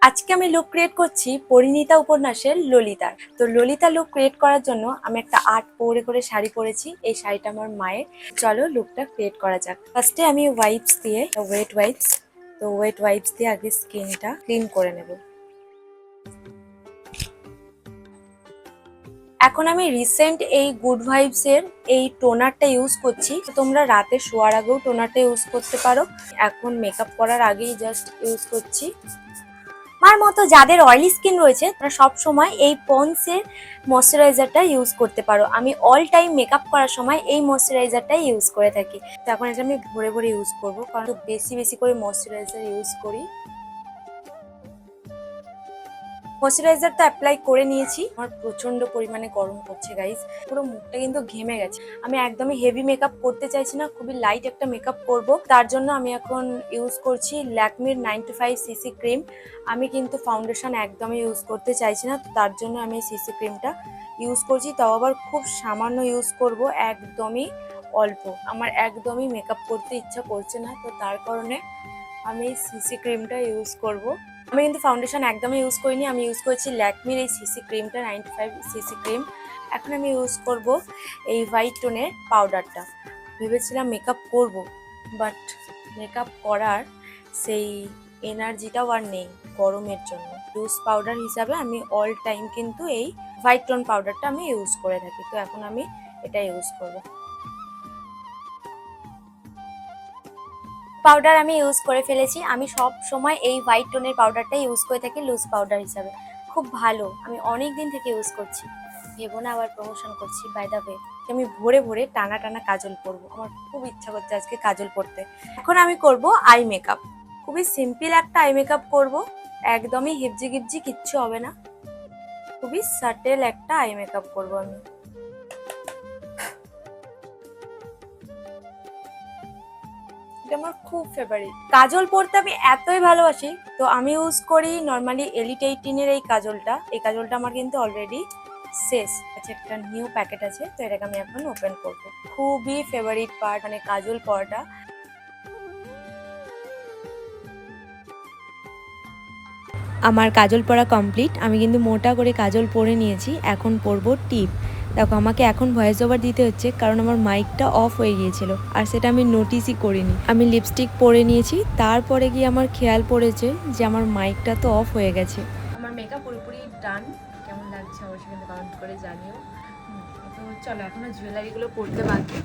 আজকে আমি look create করছি পরিণীতা উপন্যাসের ললিতার। তো ললিতা লুক ক্রিয়েট করার জন্য আমি একটা আর্ট করে শাড়ি পরেছি। এই শাড়িটা আমার মায়ের। চলো লুকটা ক্রিয়েট করা যাক। ফার্স্টে আমি ওয়েট ওয়াইপস দিয়ে আগে স্কিনটা ক্লিন করে নেব। এখন আমি রিসেন্ট এই গুড ভাইবস এর এই টোনারটা ইউজ করছি। তোমরা রাতে শোয়ার আগেও টোনারটা ইউজ করতে পারো। এখন মেকআপ করার আগেই জাস্ট ইউজ করছি। আমার মতো যাদের অয়েলি স্কিন রয়েছে তারা সব সময় এই পন্ডসের ময়শ্চারাইজারটা ইউজ করতে পারো। আমি অল টাইম মেকআপ করার সময় এই ময়শ্চারাইজারটাই ইউজ করে থাকি। তো এখন এটা আমি ভরে ভরে ইউজ করবো, কারণ বেশি বেশি করে ময়শ্চারাইজার ইউজ করি। ময়শ্চারাইজারটা অ্যাপ্লাই করে নিয়েছি। আমার প্রচন্ড পরিমাণে গরম করছে গাইস, পুরো মুখটা কিন্তু ঘেমে গেছে। আমি একদমই হেভি মেকআপ করতে চাইছি না, খুবই লাইট একটা মেকআপ করব। তার জন্য আমি এখন ইউজ করছি ল্যাকমির 95cc ক্রিম। আমি কিন্তু ফাউন্ডেশন একদমই ইউজ করতে চাইছি না, তো তার জন্য আমি সিসি ক্রিমটা ইউজ করছি। তাও আবার খুব সামান্য ইউজ করব, একদমই অল্প। আমার একদমই মেকআপ করতে ইচ্ছা করছে না, তো তার কারণে আমি সিসি ক্রিমটা ইউজ করব। আমি কিন্তু ফাউন্ডেশন একদমই ইউজ করিনি, আমি ইউজ করেছি ল্যাকমির এই সিসি ক্রিমটা, 95cc ক্রিম। এখন আমি ইউজ করব এই হোয়াইট টোনের পাউডারটা। ভেবেছিলাম মেকআপ করব, বাট মেকআপ করার সেই এনার্জিটাও আর নেই গরমের জন্য। লুজ পাউডার হিসাবে আমি অল টাইম কিন্তু এই হোয়াইট টোন পাউডারটা আমি ইউজ করে থাকি। তো এখন আমি এটা ইউজ করব। পাউডার আমি ইউজ করে ফেলেছি। আমি সব সময় এই হোয়াইট টোনের পাউডারটা ইউজ করে থাকি লুজ পাউডার হিসাবে। খুব ভালো, আমি অনেক দিন থেকে ইউজ করছি। ভেবো না আবার প্রমোশন করছি। বাই দ্য ওয়ে, আমি ভোরে ভোরে টানা টানা কাজল পরবো। আমার খুব ইচ্ছা করছে আজকে কাজল পরতে। এখন আমি করব আই মেকআপ। খুবই সিম্পল একটা আই মেকআপ করব, একদমই হিপজি গিপজি কিচ্ছু হবে না। খুবই সাটেল একটা আই মেকআপ করব আমি। এটা আমার খুব ফেভারিট। কাজল পরতে আমি এতই ভালোবাসি, তো আমি ইউজ করি নর্মালি এলিট 18 এই কাজলটা। এই কাজলটা আমার কিন্তু অলরেডি শেষ আছে, একটা নিউ প্যাকেট আছে, তো এটাকে আমি এখন ওপেন করব। খুবই ফেভারিট পার্ট, মানে কাজল পরাটা। আমার কাজল পরা কমপ্লিট। আমি কিন্তু মোটা করে কাজল পরে নিয়েছি। এখন পরবো টিপ। দেখো, আমাকে এখন ভয়েস ওভার দিতে হচ্ছে কারণ আমার মাইকটা অফ হয়ে গিয়েছিল, আর সেটা আমি নোটিসই করিনি। আমি লিপস্টিক পরে নিয়েছি, তারপরে গিয়ে আমার খেয়াল পড়েছে যে আমার মাইকটা তো অফ হয়ে গেছে। আমার মেকআপ পুরোপুরি ডান। কেমন লাগছে অবশ্যই কিন্তু কমেন্ট করে জানিও। তো চলো, এখনো জুয়েলারিগুলো পরতে বাকি।